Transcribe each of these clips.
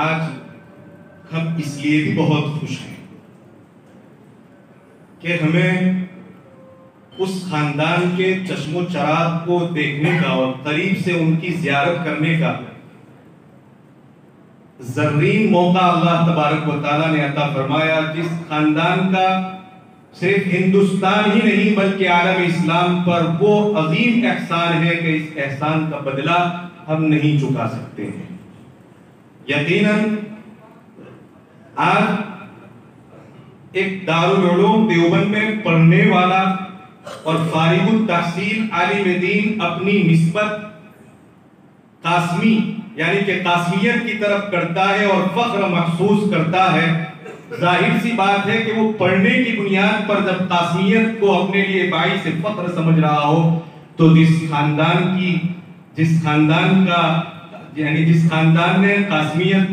آج ہم اس لیے بھی بہت خوش ہیں کہ ہمیں اس خاندان کے چشم و چراغ کو دیکھنے کا اور قریب سے ان کی زیارت کرنے کا زرین موقع اللہ تبارک و تعالیٰ نے عطا فرمایا، جس خاندان کا صرف ہندوستان ہی نہیں بلکہ عالم اسلام پر وہ عظیم احسان ہے کہ اس احسان کا بدلہ ہم نہیں چکا سکتے ہیں۔ یقیناً آج ایک دارالعلوم دیوبند میں پڑھنے والا اور فارغ التحصیل عالم دین اپنی نسبت قاسمی یعنی کہ قاسمیت کی طرف کرتا ہے اور فخر محسوس کرتا ہے، ظاہر سی بات ہے کہ وہ پڑھنے کی بنیاد پر جب قاسمیت کو اپنے لیے باعث فخر سمجھ رہا ہو تو جس خاندان نے قاسمیت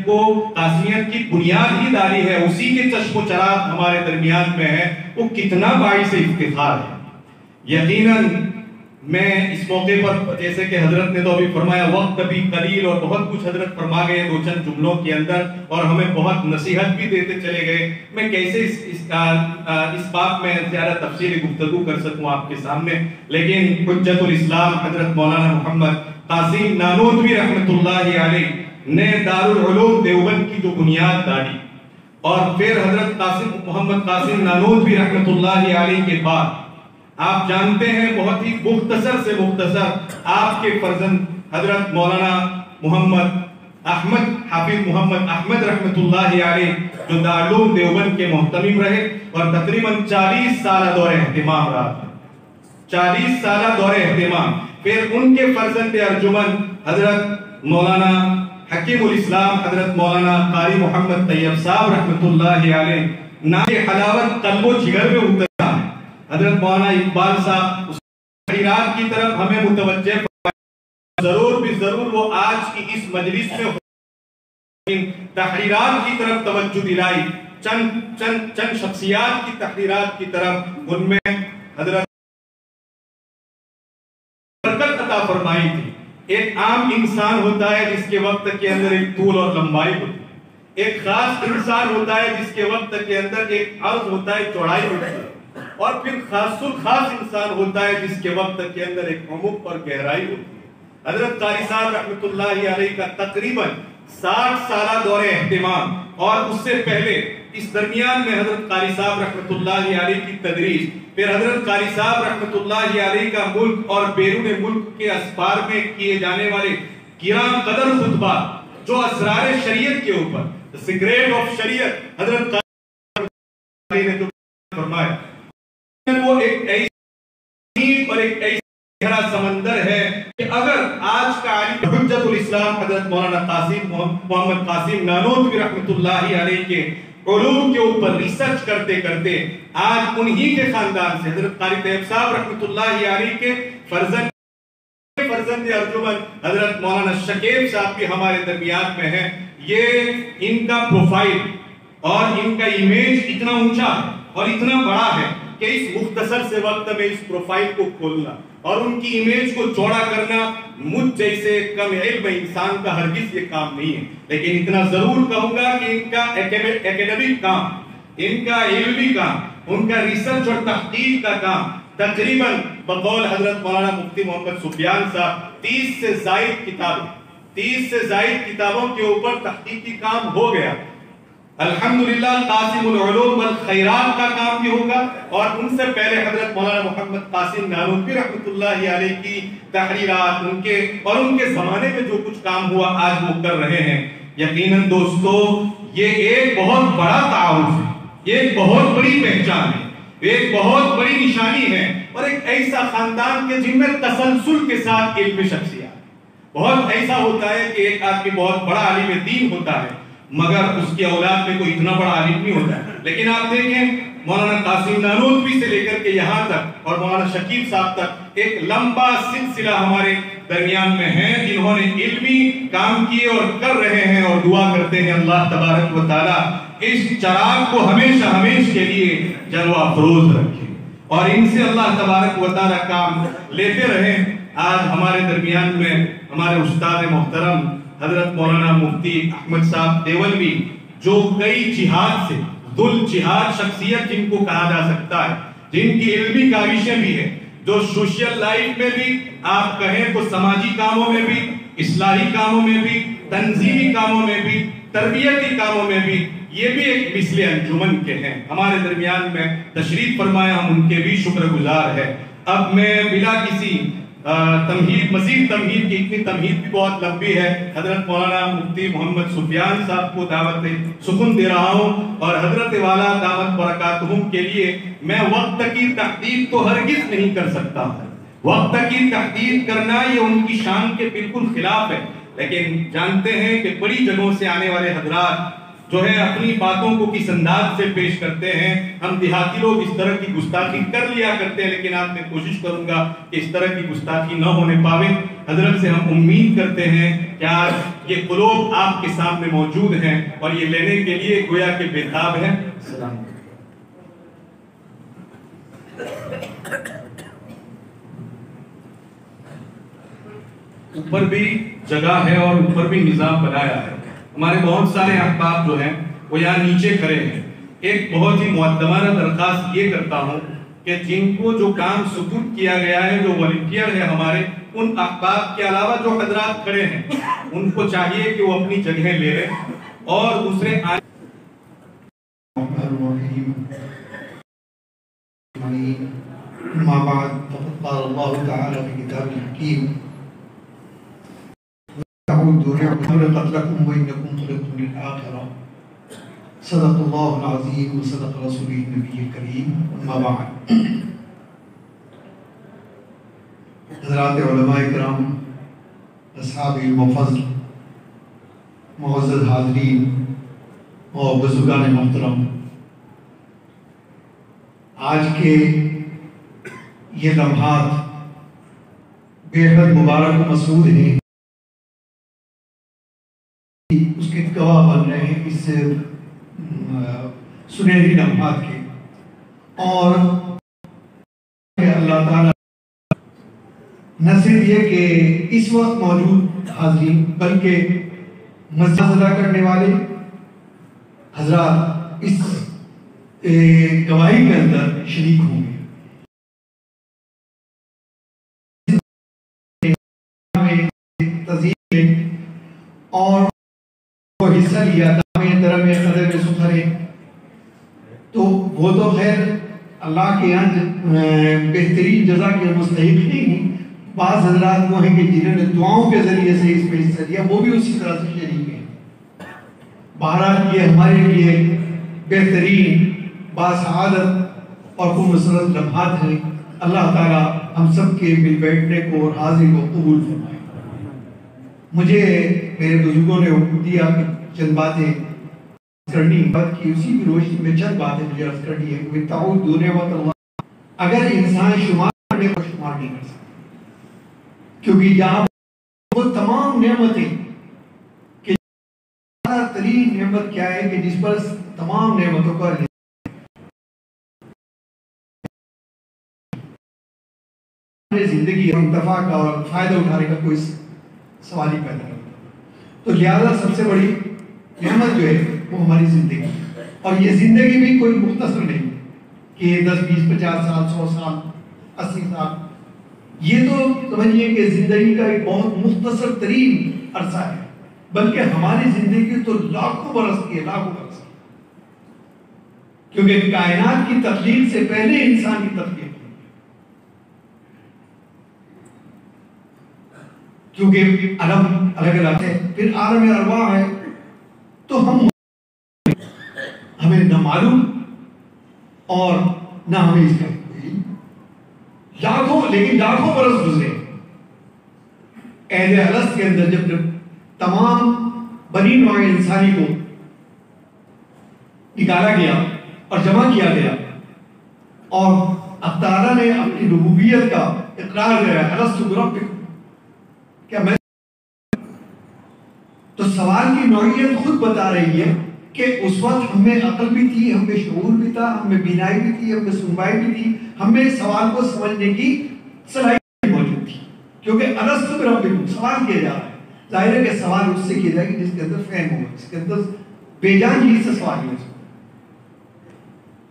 کی بنیاد ہی ڈالی ہے، اسی کے چشم و چراغ ہمارے درمیان میں ہے، وہ کتنا باعث افتخار ہے۔ یقیناً میں اس موقع پر جیسے کہ حضرت نے تو ابھی فرمایا وقت بھی قلیل اور بہت کچھ حضرت فرما گئے دو چند جملوں کے اندر اور ہمیں بہت نصیحت بھی دیتے چلے گئے، میں کیسے اس بات میں زیادہ تفصیلی گفتگو کر سکوں آپ کے سامنے، لیکن حجت الاسلام حضرت مولانا محمد قاسم نانوتوی رحمت اللہ علیہ نے دارالعلوم دیوبند کی جو بنیاد ڈالی اور پھر حضرت محمد قاسم نانوتوی رحمت اللہ علیہ کے بعد آپ جانتے ہیں بہت ہی مختصر سے مختصر آپ کے فرزند حضرت مولانا محمد احمد حافظ محمد احمد رحمت اللہ علیہ جو دارالعلوم دیوبند کے محتمم رہے اور تقریباً 40 سالہ دور اہتمام رہا تھا، 40 سالہ دور اہتمام۔ پھر ان کے فرزند ارجمن حضرت مولانا حکیم الاسلام حضرت مولانا قاری محمد طیب صاحب رحمت اللہ علیہ نام حلاوت قلب و جگر میں اترا ہے۔ حضرت مولانا اقبال صاحب اس تحریرات کی طرف ہمیں متوجہ ضرور بھی ضرور وہ آج کی اس مجلس میں تحریرات کی طرف توجہ دلائی، چند شخصیات کی تحریرات کی طرف ان میں حضرت برکت عطا فرمائی تھی۔ ایک عام انسان ہوتا ہے جس کے وقت کے اندر ایک طول اور لمبائی ہوتی ہے، ایک خاص انسان ہوتا ہے جس کے وقت کے اندر ایک عرض ہوتا ہے، چوڑائی ہوتی ہے، اور پھر خاص انسان ہوتا ہے جس کے وقت کے اندر ایک عمق اور گہرائی ہوتی ہے۔ حضرت قاری صاحب رحمت اللہ علیہ کا تقریباً 60 سالہ دور اہتمام اور اس سے پہلے اس درمیان میں حضرت قاری صاحب رحمت اللہ علیہ کی تدریس، پھر حضرت قاری صاحب رحمت اللہ علیہ کا ملک اور بیرون ملک کے اسفار میں کیے جانے والے گراں قدر خطبات جو اسرار شریعت کے اوپر سیکریٹ آف شریعت حضرت قاری صاحب نے جو فرمایا وہ ایک ایسی اور ایک ایسی گہرا سمندر ہے کہ اگر آج کا عالم حجت الاسلام حضرت مولانا محمد قاسم نانوتوی رحمت اللہ علیہ کے علوم کے اوپر ریسرچ کرتے کرتے آج انہی کے خاندان سے حضرت قاری طیب صاحب رحمت اللہ علیہ کے فرزند ارجمن حضرت مولانا شکیب صاحب بھی ہمارے درمیان میں ہیں، یہ ان کا پروفائل اور ان کا امیج اتنا اونچا اور اتنا بڑا ہے کہ اس مختصر سے وقت میں اس پروفائل کو کھولنا اور ان کی امیج کو چوڑا کرنا مجھ جیسے کم علم انسان کا ہرگز یہ کام نہیں ہے، لیکن اتنا ضرور کہوں گا کہ ان کا ایکیڈمک کام، ان کا علمی کام، ان کا ریسرچ اور تحقیق کا کام تقریباً بقول حضرت مولانا مفتی محمد سفیان صاحب 30 سے زائد کتابوں کے اوپر تحقیقی کام ہو گیا۔ الحمدللہ قاسم العلوم والخیرات کا کام بھی ہوگا اور ان سے پہلے حضرت مولانا محمد قاسم نانوتوی رحمت اللہ علیہ کی تحریرات ان کے زمانے میں جو کچھ کام ہوا آج وہ کر رہے ہیں۔ یقیناً دوستو یہ ایک بہت بڑا تعارف ہے، یہ ایک بہت بڑی پہچان ہے، ایک بہت بڑی نشانی ہے اور ایک ایسا خاندان کے جن میں تسلسل کے ساتھ علم شخصیات بہت ایسا ہوتا ہے کہ ایک آدمی بہت بڑا عالم دین ہوتا ہے مگر اس کی اولاد میں کوئی اتنا بڑا عالم نہیں ہوتا ہے، لیکن آپ دیکھیں مولانا قاسم نانوتوی سے لے کر کے یہاں تک اور مولانا شکیب صاحب تک ایک لمبا سلسلہ ہمارے درمیان میں ہیں جنہوں نے علمی کام کیے اور کر رہے ہیں، اور دعا کرتے ہیں اللہ تبارک و تعالی اس چراغ کو ہمیشہ کے لیے جلوہ افروز رکھے اور ان سے اللہ تبارک و تعالی کام لیتے رہیں۔ آج ہمارے درمیان میں ہمارے استاد محترم حضرت مولانا مفتی احمد صاحب دیولوی، جو کئی جہاد سے ذل جہاد شخصیت جن کو کہا جا سکتا ہے، جن کی علمی کاوشیں بھی ہیں، جو سوشل لائف میں بھی آپ کہیں تو سماجی کاموں میں بھی، اصلاحی کاموں میں بھی، تنظیمی کاموں میں بھی، تربیتی کاموں میں بھی، یہ بھی ایک مثل انجمن کے ہیں، ہمارے درمیان میں تشریف فرمایا، ہم ان کے بھی شکر گزار ہیں۔ اب میں بلا کسی تمہید، مزید تمہید کی، اتنی تمہید بھی بہت لمبی ہے، حضرت مولانا مفتی محمد سفیان صاحب کو دعوت سخن دے رہا ہوں، اور حضرت والا دامت برکاتہم کے لیے میں وقت کی تحدید تو ہرگز نہیں کر سکتا ہوں، وقت کی تحدید کرنا یہ ان کی شان کے بالکل خلاف ہے، لیکن جانتے ہیں کہ بڑی جگہوں سے آنے والے حضرات جو ہے اپنی باتوں کو کس انداز سے پیش کرتے ہیں، ہم دیہاتی لوگ اس طرح کی گستاخی کر لیا کرتے ہیں، لیکن آپ میں کوشش کروں گا کہ اس طرح کی گستاخی نہ ہونے پاوے۔ حضرت سے ہم امید کرتے ہیں کہ آج یہ قلوب آپ کے سامنے موجود ہیں اور یہ لینے کے لیے گویا کہ بےتاب ہے۔ السلام علیکم۔ اوپر بھی جگہ ہے اور اوپر بھی نظام بنایا ہے، ہمارے بہت سارے احباب جو ہیں وہ یہاں نیچے کھڑے ہیں۔ ایک بہت ہی مقدمانہ درخواست یہ کرتا ہوں کہ جن کو جو کام سپرد کیا گیا ہے، جو والنٹیئر ہے ہمارے، ان احباب کے علاوہ جو حضرات کھڑے ہیں ان کو چاہیے کہ وہ اپنی جگہیں لے لیں اور دوسرے ما بعد فقد قال الله تعالى في كتابه الحكيم تعودوا خلقت لكم وإنكم خلقتم للآخرة صدق الله العظيم وصدق رسوله النبي الكريم أما بعد حضرات علماء کرام، اصحاب علم و فضل، معزز حاضرین اور بزرگان محترم، آج کے یہ لمحات بے حد مبارک و مسعود ہیں، اس کے گواہ بن رہے ہیں اس سنہری لمحات کے، اور اللہ تعالیٰ نہ صرف یہ کہ اس وقت موجود حاضرین بلکہ مسجد ادا کرنے والے حضرات اس گواہی کے اندر شریک ہوں گے۔ اور وہ حصہ لیا دامِ درم قدم سخرے، تو وہ تو خیر اللہ کے یہاں بہترین جزا کے مستحق نہیں، بعض حضرات وہ ہیں کہ جنہوں نے دعاؤں کے ذریعے سے اس میں حصہ لیا، وہ بھی اسی طرح سے شریک ہیں۔ بہرحال یہ ہمارے لیے بہترین باسعادت اور خوبصورت لمحات ہیں۔ اللہ تعالیٰ ہم سب کے مل بیٹھنے کو اور حاضری کو قبول فرمائے۔ مجھے میرے بزرگوں نے حکم دیا کہ چند باتیں کرنی، بات کی اسی کی روشنی میں چند باتیں مجھے عرض کرنی ہے کہ تعودوا نعمت اللہ، اگر انسان شمار کرنے کو شمار نہیں کر سکتا، کیونکہ جہاں وہ تمام نعمتیں کہ اعلیٰ ترین نعمت کیا ہے کہ جس پر تمام نعمتوں کا زندگی انتفاع کا اور فائدہ اٹھانے کا کوئی سوال ہی پیدا نہیں ہوتا، تو لہذا سب سے بڑی نعمت جو ہے وہ ہماری زندگی، اور یہ زندگی بھی کوئی مختصر نہیں کہ 10 20 50 سال 100 سال 80 سال، یہ تو سمجھیے کہ زندگی کا ایک بہت مختصر ترین عرصہ ہے، بلکہ ہماری زندگی تو لاکھوں برس کی ہے، لاکھوں برس کی، کیونکہ کائنات کی تخلیق سے پہلے انسان کی تخلیق، کیونکہ عالم الگ الگ ہے، پھر عالم ارواح ہے، تو ہمیں نہ معلوم اور نہ ہمیں اس کا لاکھوں برس گزرے۔ عہد الست کے اندر جب تمام بنی نوع انسانی کو نکالا گیا اور جمع کیا گیا اور اب تعالیٰ نے اپنی ربوبیت کا اقرار کیا، الست بربکم، کیا میں، تو سوال کی نوعیت خود بتا رہی ہے کہ اس وقت ہم میں عقل بھی تھی، ہم میں شعور بھی تھا، ہم میں بینائی بھی تھی، ہم میں سنوائی بھی تھی، ہم میں سوال کو سمجھنے کی صلاحیت موجود تھی، کیونکہ الست بربکم سوال کیا جا رہا ہے، ظاہر ہے کہ سوال اس سے کیا جائے کہ جس کے اندر فہم ہوگا، جس کے اندر بے جان چیز سے سوال کیا جائے.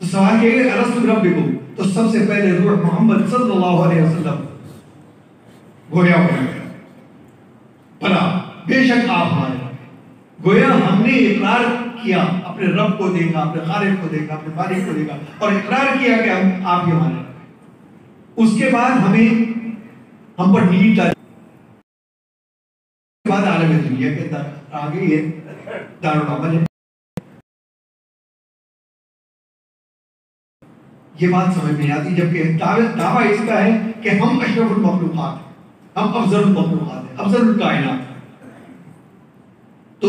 تو سوال کیا کہ الست بربکم، تو سب سے پہلے روح محمد صلی اللہ علیہ وسلم گویا بھلا بے شک آپ ہمارے رب. گویا ہم نے اقرار کیا، اپنے رب کو دیکھا، اپنے خالق کو دیکھا، اپنے مالک کو دیکھا اور اقرار کیا کہ آپ ہی ہمارے رب. اس کے بعد ہم پر نیند آئی، اس کے بعد عالم دنیا کے اندر آگے یہ دارالعمل ہے. یہ بات سمجھ میں آتی جبکہ دعویٰ اس کا ہے کہ ہم اشرف المخلوقات ہیں، ہم افضل المخلوقات ہیں، افضل الکائنات ہیں. تو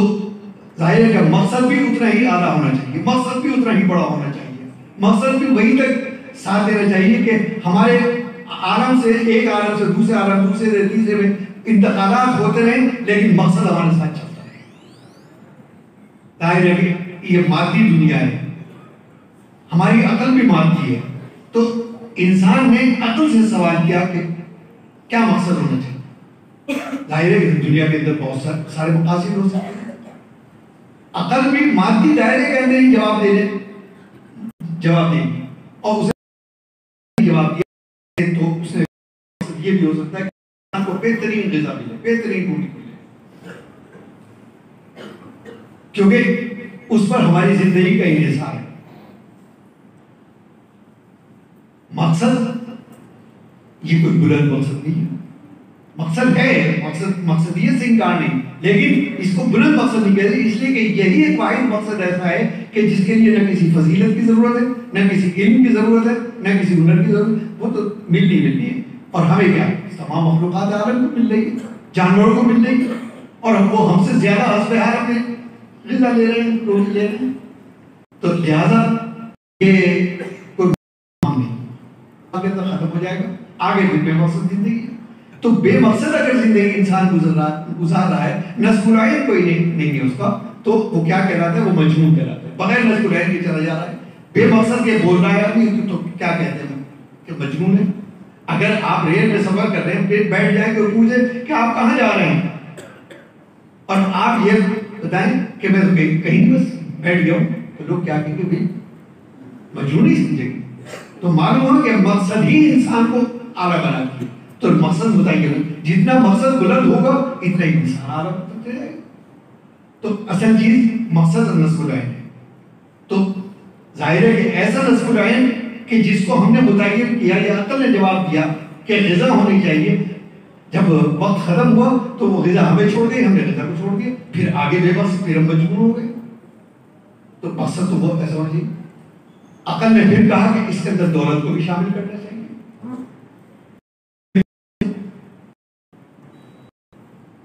ظاہر ہے کہ مقصد بھی اتنا ہی اعلیٰ ہونا چاہیے، مقصد بھی اتنا ہی بڑا ہونا چاہیے، مقصد بھی وہی تک ساتھ دینا چاہیے کہ ہمارے عالم سے ایک عالم سے دوسرے عالم، دوسرے سے تیسرے میں انتقالات ہوتے رہیں لیکن مقصد ہمارے ساتھ چلتا رہے. ظاہر ہے کہ یہ مادی دنیا ہے، ہماری عقل بھی مادی ہے. تو انسان نے عقل سے سوال کیا کہ کیا مقصد ہونا چاہیے. ظاہر ہے کہ دنیا کے اندر بہت سارے مقاصد ہو سکتے ہیں. عقل بھی مادی دائرے کے اندر ہی جواب دے گی اور اسے جواب دیا تو اس نے یہ بھی ہو سکتا ہے کہ انسان کو بہترین غذا ملے، بہترین روٹی ملے، کیونکہ اس پر ہماری زندگی کا انحصار ہے. مقصد یہ کوئی بلند مقصد نہیں ہے، مقصد ہے، مقصدیت سے انکار نہیں، لیکن اس کو بلند مقصد نہیں کہتے اس لیے کہ یہی ایک واحد مقصد ایسا ہے کہ جس کے لیے نہ کسی فضیلت کی ضرورت ہے، نہ کسی علم کی ضرورت ہے، نہ کسی ہنر کی ضرورت ہے. وہ تو ملنی ہے. اور ہمیں کیا تمام مخلوقات عالم کو مل رہی ہے، جانوروں کو مل رہی ہے، اور وہ ہم سے زیادہ حسب حال میں غذا لے رہے ہیں، روٹی لے رہے ہیں. تو لہذا یہ کوئی نہیں آگے تو ختم ہو جائے گا، آگے بھی بے مقصد زندگی ہے. تو بے مقصد اگر زندگی انسان گزار رہا ہے، نصب العین کوئی نہیں ہے اس کا، تو وہ کیا کہلاتا ہے؟ وہ مجنون کہلاتا ہے. بغیر نصب العین کے چلا جا رہا ہے، بے مقصد کے بول رہا ہے آدمی تو کیا کہتے ہیں کہ مجنون ہے. اگر آپ ریل میں سفر کر رہے ہیں، پھر بیٹھ جائیں تو پوچھے کہ آپ کہاں جا رہے ہیں اور آپ یہ بتائیں کہ میں کہیں بس بیٹھ گیا ہوں، تو لوگ کیا کہیں گے؟ بھائی مجنون ہی سمجھیں گے. تو معلوم ہو کہ مقصد ہی انسان کو اعلیٰ بناتی ہے. تو مقصد بتائیے، جتنا مقصد بلند ہوگا اتنا ہی انسان اعلیٰ بنتا جائے گا. تو اصل چیز مقصد اور نصب العین ہے. تو ظاہر ہے کہ ایسا نصب العین کہ جس کو ہم نے متعین کیا یا عقل نے جواب دیا کہ غذا ہونی چاہیے، جب وقت ختم ہوا تو وہ غذا ہمیں چھوڑ گئی، ہم نے غذا کو چھوڑ دیا، پھر آگے بے مقصد، پھر ہم مجبور ہو گئے. تو مقصد تو بہت ایسا ہونا چاہیے. عقل نے پھر کہا کہ اس کے اندر دولت کو بھی شامل کرنا چاہیے.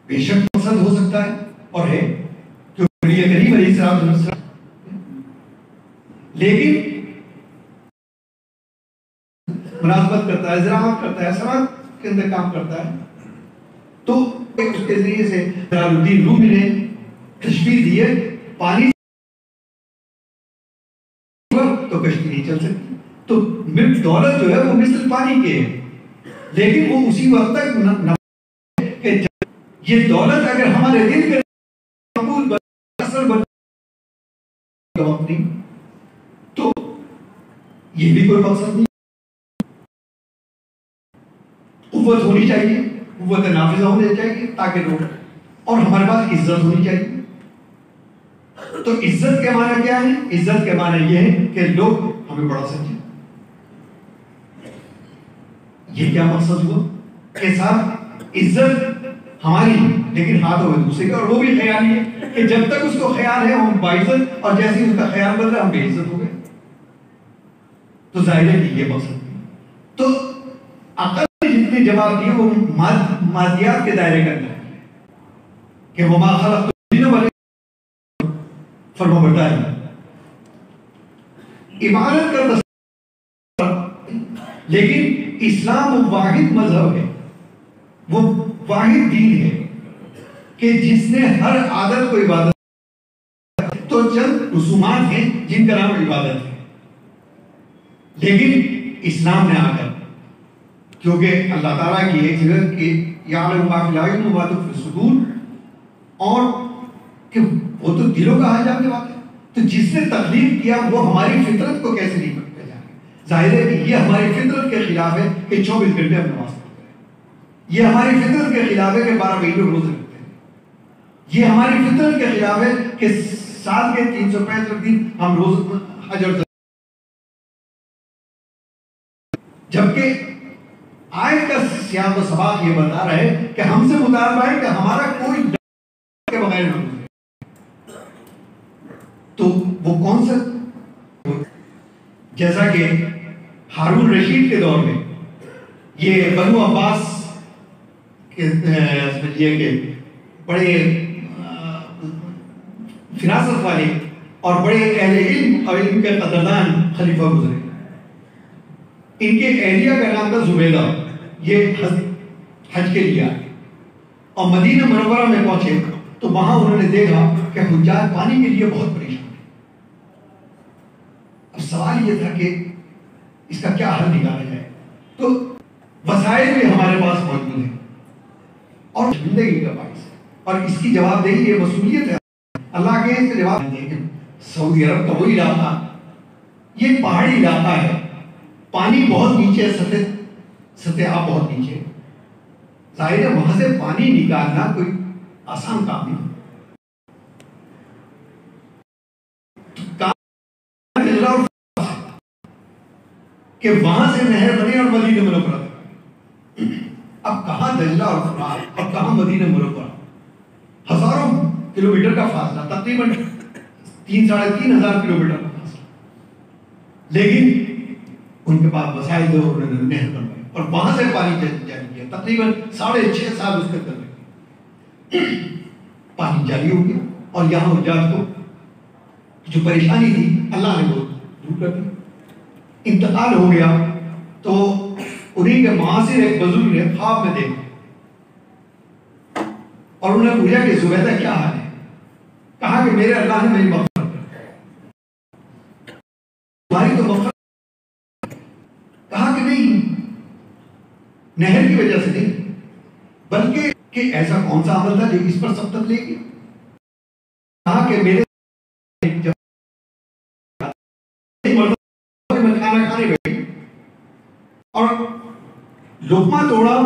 بے شک مقصد ہو سکتا ہے اور ہے، کیونکہ یہ قریب علیہ السلام، لیکن مناسبت کرتا ہے، زراعت کرتا ہے، سماج کے اندر کام کرتا ہے. تو اس کے ذریعے سے جلال الدین رومی نے تشبیہ دی ہے، پانی تو کشتی نہیں چل سکتی. تو دولت جو ہے وہ مثل پانی کے ہے، لیکن وہ اسی وقت تک کہ یہ دولت اگر ہمارے دل کے اثر نہیں تو یہ بھی کوئی مقصد نہیں. قوت ہونی چاہیے، قوت نافذہ ہونی چاہیے تاکہ لوگ، اور ہمارے پاس عزت ہونی چاہیے. تو عزت کے معنی کیا ہے؟ عزت کے معنی یہ ہے کہ لوگ ہمیں بڑا سمجھیں. یہ کیا مقصد ہوا کہ صاحب عزت ہماری لیکن ہاتھوں میں دوسرے کا، اور وہ بھی خیال ہے کہ جب تک اس کو خیال ہے ہم باعزت، اور جیسے ہی اس کا خیال بن رہا ہے ہم بے عزت ہو گئے. تو ظاہر ہے کہ یہ مقصد ہے. تو عقل نے جتنے جواب دیے وہ مادیات کے دائرے کے اندر کہ وما خلقت الجن والانس فرما بردار عبادت کا تصور. لیکن اسلام وہ واحد مذہب ہے، وہ واحد دین ہے کہ جس نے ہر عادت کو عبادت، تو چند رسومات ہیں جن کا نام عبادت ہے، لیکن اسلام نے آ کر، کیونکہ اللہ تعالیٰ کی ایک جگہ کہ یعلم ما فی الأعین وما تخفی الصدور، اور کہ وہ تو دلوں کا حال جاننے والا ہے، تو جس نے تخلیق کیا وہ ہماری فطرت کو کیسے نہیں پہچانے؟ ظاہر ہے کہ یہ ہماری فطرت کے خلاف ہے کہ 24 گھنٹے ہم نماز پڑھتے ہیں، یہ ہماری فطرت کے خلاف ہے کہ 12 مہینے روزے رکھتے ہیں، یہ ہماری فطرت کے خلاف ہے کہ سال کے 365 دن ہم روز حج اور جبکہ آیت کا سیاق و سباق یہ بتا رہا ہے کہ ہم سے مطالبہ ہے کہ ہمارا کوئی کے بغیر نہ گزرے، تو وہ کون سا؟ جیسا کہ ہارون رشید کے دور میں یہ بنو عباس سمجھیے کہ بڑے فراست والے اور بڑے اہل علم اور علم کے قدردان خلیفہ گزرے، ان کے اہلیہ کا نام تھا زبیدہ، یہ حج کے لیے آئے اور مدینہ منورہ میں پہنچے تو وہاں انہوں نے دیکھا کہ حجاج پانی کے لیے بہت پریشان ہیں۔ اب سوال یہ تھا کہ اس کا کیا حل نکالا جائے، تو وسائل بھی ہمارے پاس موجود ہیں اور زندگی کا باعث ہے، اور اس کی جواب دہی یہ مسئولیت ہے اللہ کے، اس کا جواب دیں کہ سعودی عرب کا وہ علاقہ یہ پہاڑی علاقہ ہے، پانی بہت نیچے ہے، سطح آب بہت نیچے ہے، ظاہر ہے وہاں سے پانی نکالنا کوئی آسان کام نہیں، کہ وہاں سے نہر بنے اور مدینہ منورہ تک۔ اب کہاں دجلہ اور فرات اور کہاں مدینہ منورہ، ہزاروں کلومیٹر کا فاصلہ، تقریباً 3,500 کلومیٹر کا فاصلہ، لیکن ان کے پاس وسائل دو، انہوں نے نہر بنوائی اور وہاں سے پانی جاری کیا، تقریباً 6.5 سال اس کے اندر لگے، پانی جاری ہو گیا اور یہاں حجاج کو جو پریشانی تھی اللہ نے وہ دور کر دی، انتقال ہو گیا تو انہیں کے معاصر ایک بزرگ نے خواب میں دیکھا اور انہوں نے پوچھا کہ زبیدہ کیا حال ہے؟ کہا کہ میرے اللہ نے میری مغفرت کر، تمہاری تو مغفرت، کہا کہ نہیں، نہر کی وجہ سے نہیں، بلکہ کہ ایسا کون سا عمل تھا جو اس پر سبقت لے گیا؟ کہا کہ میرے کھانا کھانے بیٹھے اور لقمہ توڑا،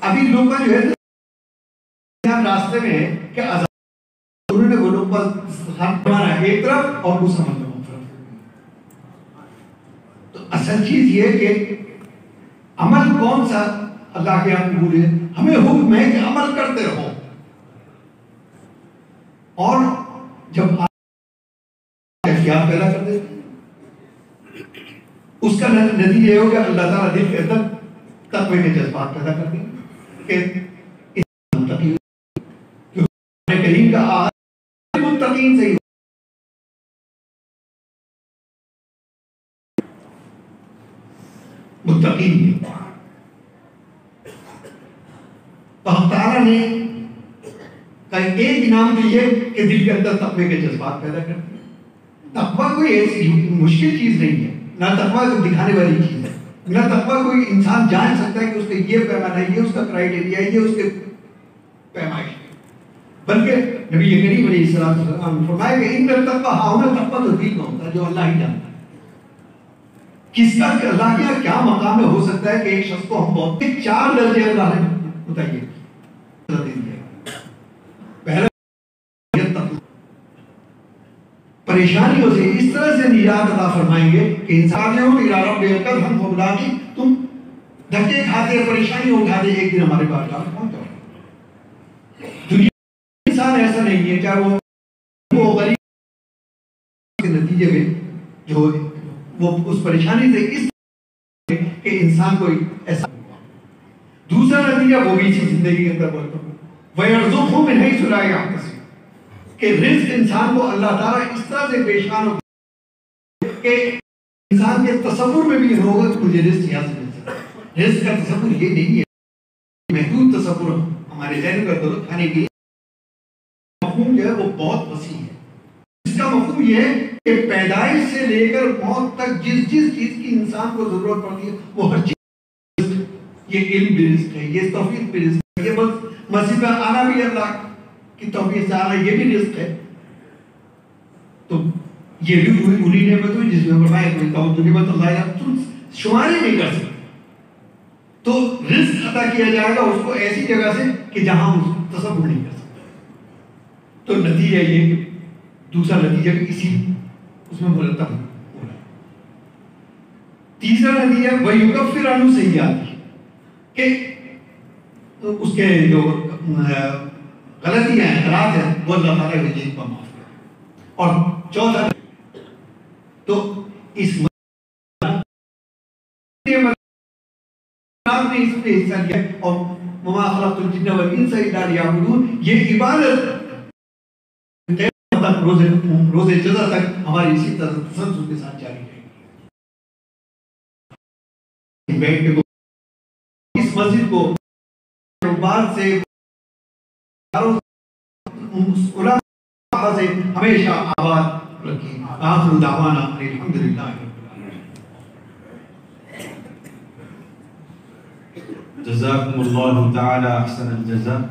ابھی لقمہ جو ہے راستے میں ہے کہ انہوں نے وہ لقمہ ایک طرف اور اس عمل میں مغفرت۔ تو اصل چیز یہ کہ عمل کون سا اللہ کے یہاں قبول ہے، ہمیں حکم ہے کہ عمل کرتے رہو، اور جب احتیاط پیدا کر دیتے اس کا نتیجہ یہ ہوگا اللہ تعالیٰ دل کے اندر تقوی کے جذبات پیدا کر دیں کہ کریم کا آغاز متقین سے ہی متقین، تو اللہ تعالیٰ نے کا ایک انعام تو یہ کہ دل کے اندر تقوی کے جذبات پیدا کر دیں۔ تقوی کوئی ایسی مشکل چیز نہیں ہے، نہ تقوی کو دکھانے والی چیز ہے، نہ تقوی کوئی انسان جان سکتا ہے کہ اس کا یہ پیمانہ ہے، یہ اس کا کرائیٹیریا ہے، یہ اس کے پیمائش ہے، بلکہ نبی کریم علیہ السلام نے فرمایا کہ ان التقوی ہاہنا، تقوی تو دل میں ہوتا ہے جو اللہ ہی جانتا ہے، کس کا اللہ کے کیا مقام میں ہو سکتا ہے کہ ایک شخص کو ہم بہت 4 درجے اللہ نے بتائیے پہلا پریشانیوں سے اس طرح سے نجات عطا فرمائیں گے کہ انسانوں کی رب بے عقل ہم کو بلا کے تم دھکے کھاتے پریشانی اٹھاتے ایک دن ہمارے پاس پہنچ جاؤ۔ دنیا انسان ایسا نہیں ہے، چاہے وہ غریب کے نتیجے میں جو وہ اس پریشانی سے اس کہ انسان کو ایسا دوسرا نتیجہ وہ بھی اسی زندگی کے اندر بولتا ہوں وَيَرْزُقْهُ مِنْ حَيْثُ لَا يَحْتَسِبُ، کہ رزق انسان کو اللہ تعالیٰ اس طرح سے پیشان ہو کہ انسان کے تصور میں بھی ہوگا کہ مجھے رزق یہاں سے مل سکتا ہے۔ رزق کا تصور یہ نہیں ہے محدود تصور ہمارے ذہن کا درست کھانے کے مفہوم جو ہے وہ بہت وسیع ہے۔ اس کا مفہوم یہ ہے کہ پیدائش سے لے کر موت تک جس چیز کی انسان کو ضرورت پڑتی ہے وہ ہر چیز، یہ علم بھی رزق ہے، یہ توفیق بھی رزق ہے، یہ مسجد میں آنا بھی اللہ کی توفیق سے آنا یہ بھی رزق ہے. تو یہ بھی انہی نعمت ہوئی جس میں فرمایا کہ نعمت اللہ تم شمار ہی نہیں کر سکتے. تو رزق عطا کیا جائے گا اس کو ایسی جگہ سے کہ جہاں ہم تصور نہیں کر سکتے. تو نتیجہ یہ کہ دوسرا نتیجہ اسی اس میں مرتب ہو رہا ہے. تیسرا نتیجہ وَيُكَفِّرُ عَنْهُ سَيِّئَاتِهِ کہ اس کے جو غلطیاں ہیں خراب ہیں وہ اللہ تعالیٰ کے جن کو معاف کرے. اور چوتھا تو اس نے اس میں حصہ لیا اور وَمَا خَلَقْتُ الْجِنَّ وَالْإِنسَ إِلَّا لِيَعْبُدُونِ یہ عبادت روز جزا تک ہماری اسی طرح تسلسل کے ساتھ جاری رہے گی. بیٹھ کے اس مسجد کو بعد سے علماء سے ہمیشہ آباد رکھیں. آخر دعوانا الحمدللہ. جزاکم اللہ تعالی احسن الجزاء.